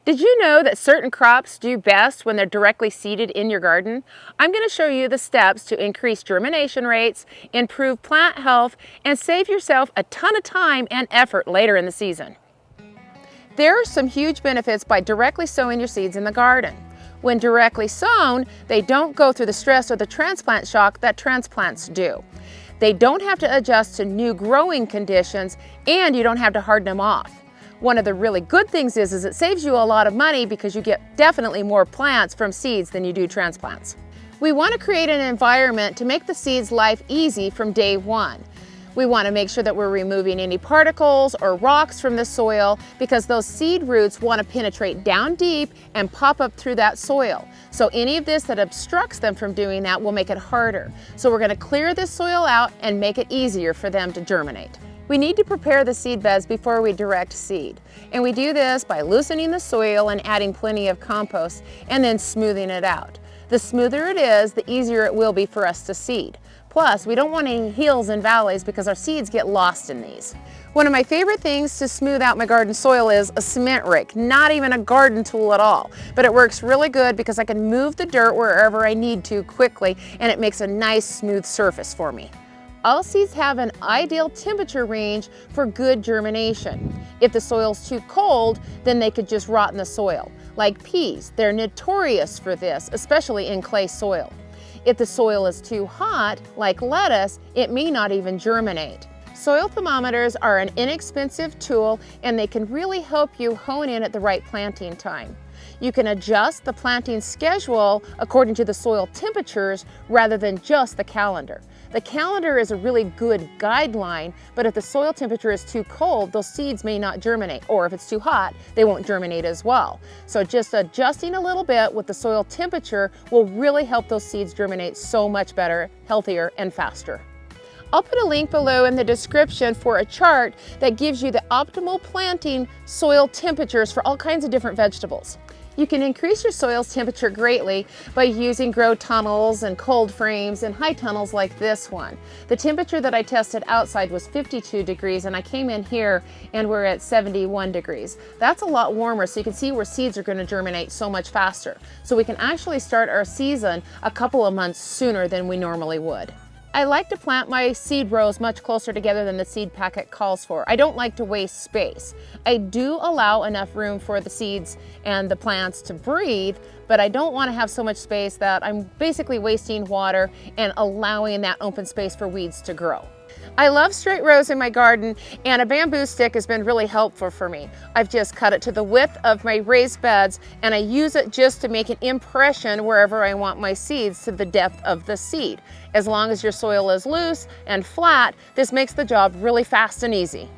Did you know that certain crops do best when they're directly seeded in your garden? I'm going to show you the steps to increase germination rates, improve plant health, and save yourself a ton of time and effort later in the season. There are some huge benefits by directly sowing your seeds in the garden. When directly sown, they don't go through the stress or the transplant shock that transplants do. They don't have to adjust to new growing conditions, and you don't have to harden them off. One of the really good things is it saves you a lot of money because you get definitely more plants from seeds than you do transplants. We want to create an environment to make the seeds' life easy from day one. We want to make sure that we're removing any particles or rocks from the soil because those seed roots want to penetrate down deep and pop up through that soil. So any of this that obstructs them from doing that will make it harder. So we're going to clear this soil out and make it easier for them to germinate. We need to prepare the seed beds before we direct seed. And we do this by loosening the soil and adding plenty of compost and then smoothing it out. The smoother it is, the easier it will be for us to seed. Plus, we don't want any hills and valleys because our seeds get lost in these. One of my favorite things to smooth out my garden soil is a cement rake, not even a garden tool at all. But it works really good because I can move the dirt wherever I need to quickly, and it makes a nice smooth surface for me. All seeds have an ideal temperature range for good germination. If the soil's too cold, then they could just rot in the soil. Like peas, they're notorious for this, especially in clay soil. If the soil is too hot, like lettuce, it may not even germinate. Soil thermometers are an inexpensive tool, and they can really help you hone in at the right planting time. You can adjust the planting schedule according to the soil temperatures rather than just the calendar. The calendar is a really good guideline, but if the soil temperature is too cold, those seeds may not germinate, or if it's too hot, they won't germinate as well. So just adjusting a little bit with the soil temperature will really help those seeds germinate so much better, healthier, and faster. I'll put a link below in the description for a chart that gives you the optimal planting soil temperatures for all kinds of different vegetables. You can increase your soil's temperature greatly by using grow tunnels and cold frames and high tunnels like this one. The temperature that I tested outside was 52 degrees, and I came in here and we're at 71 degrees. That's a lot warmer, so you can see where seeds are going to germinate so much faster. So we can actually start our season a couple of months sooner than we normally would. I like to plant my seed rows much closer together than the seed packet calls for. I don't like to waste space. I do allow enough room for the seeds and the plants to breathe, but I don't want to have so much space that I'm basically wasting water and allowing that open space for weeds to grow. I love straight rows in my garden, and a bamboo stick has been really helpful for me. I've just cut it to the width of my raised beds, and I use it just to make an impression wherever I want my seeds to the depth of the seed. As long as your soil is loose and flat, this makes the job really fast and easy.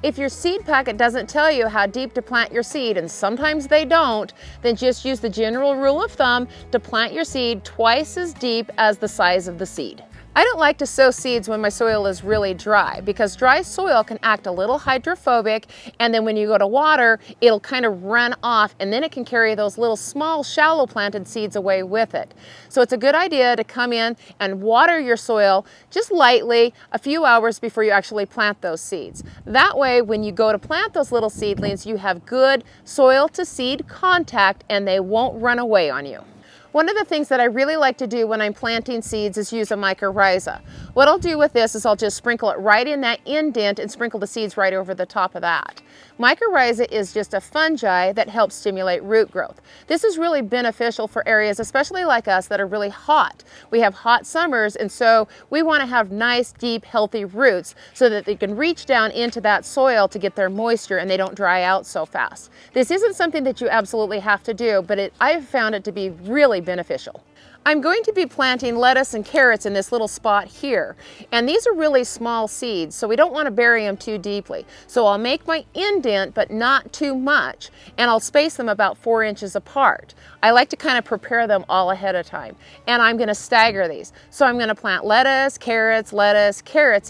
If your seed packet doesn't tell you how deep to plant your seed, and sometimes they don't, then just use the general rule of thumb to plant your seed twice as deep as the size of the seed. I don't like to sow seeds when my soil is really dry because dry soil can act a little hydrophobic, and then when you go to water, it'll kind of run off, and then it can carry those little small shallow planted seeds away with it. So it's a good idea to come in and water your soil just lightly a few hours before you actually plant those seeds. That way, when you go to plant those little seedlings, you have good soil to seed contact and they won't run away on you. One of the things that I really like to do when I'm planting seeds is use a mycorrhiza. What I'll do with this is I'll just sprinkle it right in that indent and sprinkle the seeds right over the top of that. Mycorrhiza is just a fungi that helps stimulate root growth. This is really beneficial for areas, especially like us, that are really hot. We have hot summers, and so we want to have nice, deep, healthy roots so that they can reach down into that soil to get their moisture and they don't dry out so fast. This isn't something that you absolutely have to do, but I've found it to be really beneficial. I'm going to be planting lettuce and carrots in this little spot here, and these are really small seeds, so we don't want to bury them too deeply. So I'll make my indent, but not too much, and I'll space them about 4 inches apart. I like to kind of prepare them all ahead of time, and I'm going to stagger these. So I'm going to plant lettuce, carrots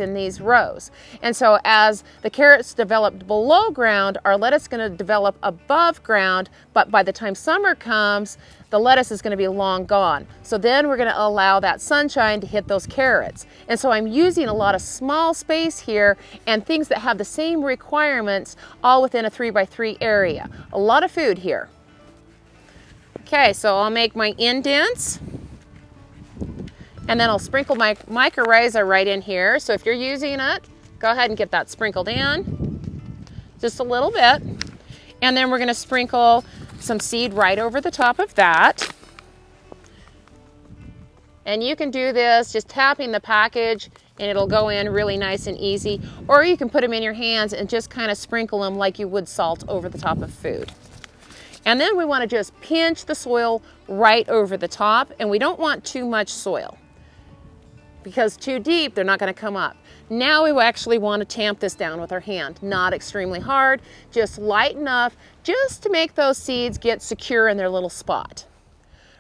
in these rows. And so as the carrots develop below ground, our lettuce is going to develop above ground, but by the time summer comes, the lettuce is going to be long gone. So then we're going to allow that sunshine to hit those carrots. And so I'm using a lot of small space here and things that have the same requirements all within a 3x3 area. A lot of food here. Okay, so I'll make my indents. And then I'll sprinkle my mycorrhiza right in here. So if you're using it, go ahead and get that sprinkled in. Just a little bit. And then we're going to sprinkle some seed right over the top of that. And you can do this just tapping the package and it'll go in really nice and easy. Or you can put them in your hands and just kind of sprinkle them like you would salt over the top of food. And then we want to just pinch the soil right over the top, and we don't want too much soil because too deep they're not going to come up. Now we actually want to tamp this down with our hand, not extremely hard, just light enough just to make those seeds get secure in their little spot.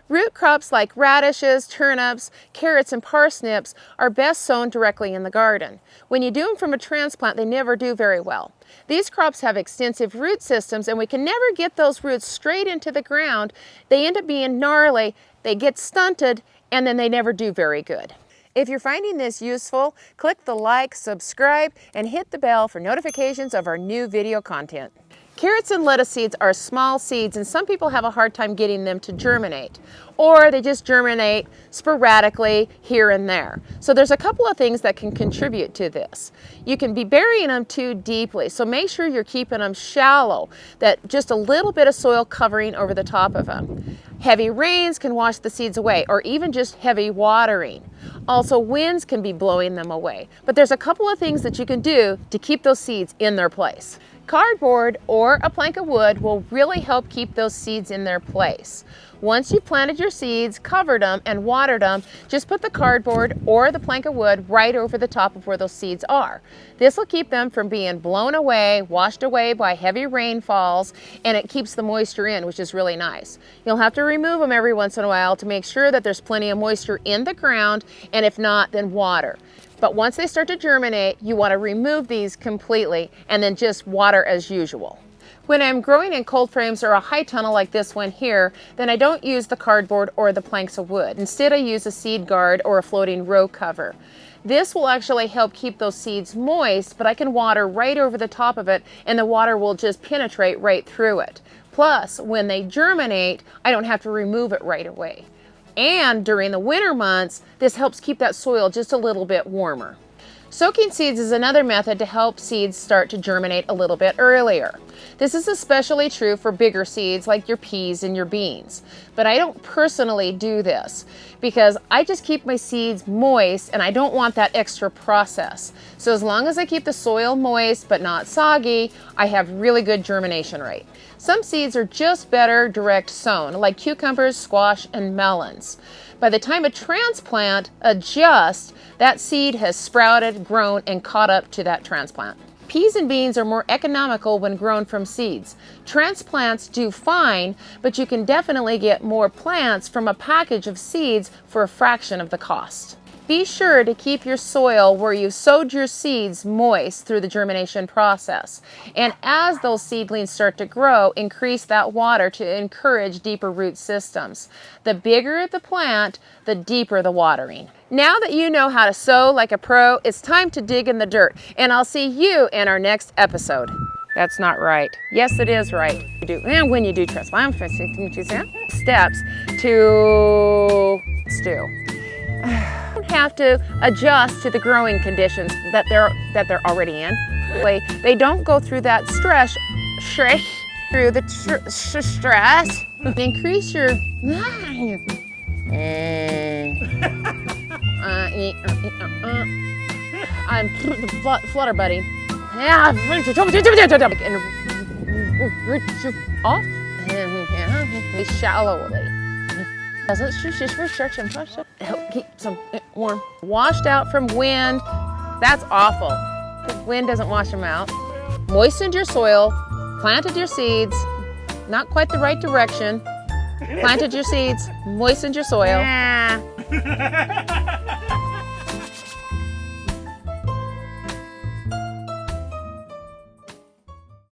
Root crops like radishes, turnips, carrots, and parsnips are best sown directly in the garden. When you do them from a transplant, they never do very well. These crops have extensive root systems, and we can never get those roots straight into the ground. They end up being gnarly, they get stunted, and then they never do very good. If you're finding this useful, click the like, subscribe, and hit the bell for notifications of our new video content. Carrots and lettuce seeds are small seeds, and some people have a hard time getting them to germinate, or they just germinate sporadically here and there. So there's a couple of things that can contribute to this. You can be burying them too deeply, so make sure you're keeping them shallow, that just a little bit of soil covering over the top of them. Heavy rains can wash the seeds away, or even just heavy watering. Also, winds can be blowing them away. But there's a couple of things that you can do to keep those seeds in their place. Cardboard or a plank of wood will really help keep those seeds in their place. Once you've planted your seeds, covered them, and watered them, just put the cardboard or the plank of wood right over the top of where those seeds are. This will keep them from being blown away, washed away by heavy rainfalls, and it keeps the moisture in, which is really nice. You'll have to remove them every once in a while to make sure that there's plenty of moisture in the ground, and if not, then water. But once they start to germinate, you want to remove these completely and then just water as usual. When I'm growing in cold frames or a high tunnel like this one here, then I don't use the cardboard or the planks of wood. Instead, I use a seed guard or a floating row cover. This will actually help keep those seeds moist, but I can water right over the top of it and the water will just penetrate right through it. Plus, when they germinate, I don't have to remove it right away. And during the winter months, this helps keep that soil just a little bit warmer. Soaking seeds is another method to help seeds start to germinate a little bit earlier. This is especially true for bigger seeds like your peas and your beans. But I don't personally do this because I just keep my seeds moist and I don't want that extra process. So as long as I keep the soil moist but not soggy, I have really good germination rate. Some seeds are just better direct sown, like cucumbers, squash, and melons. By the time a transplant adjusts, that seed has sprouted, grown, and caught up to that transplant. Peas and beans are more economical when grown from seeds. Transplants do fine, but you can definitely get more plants from a package of seeds for a fraction of the cost. Be sure to keep your soil where you sowed your seeds moist through the germination process. And as those seedlings start to grow, increase that water to encourage deeper root systems. The bigger the plant, the deeper the watering. Now that you know how to sow like a pro, it's time to dig in the dirt. And I'll see you in our next episode. That's not right. Yes, it is right. And when you do transplant, steps to stew. Have to adjust to the growing conditions that they're already in. They don't go through that stress through the stress. Increase your I'm flutter buddy. Yeah, off shallowly. Doesn't stretch and push it. Help keep some warm. Washed out from wind. That's awful. The wind doesn't wash them out. Moistened your soil. Planted your seeds. Not quite the right direction. Planted your seeds. Moistened your soil.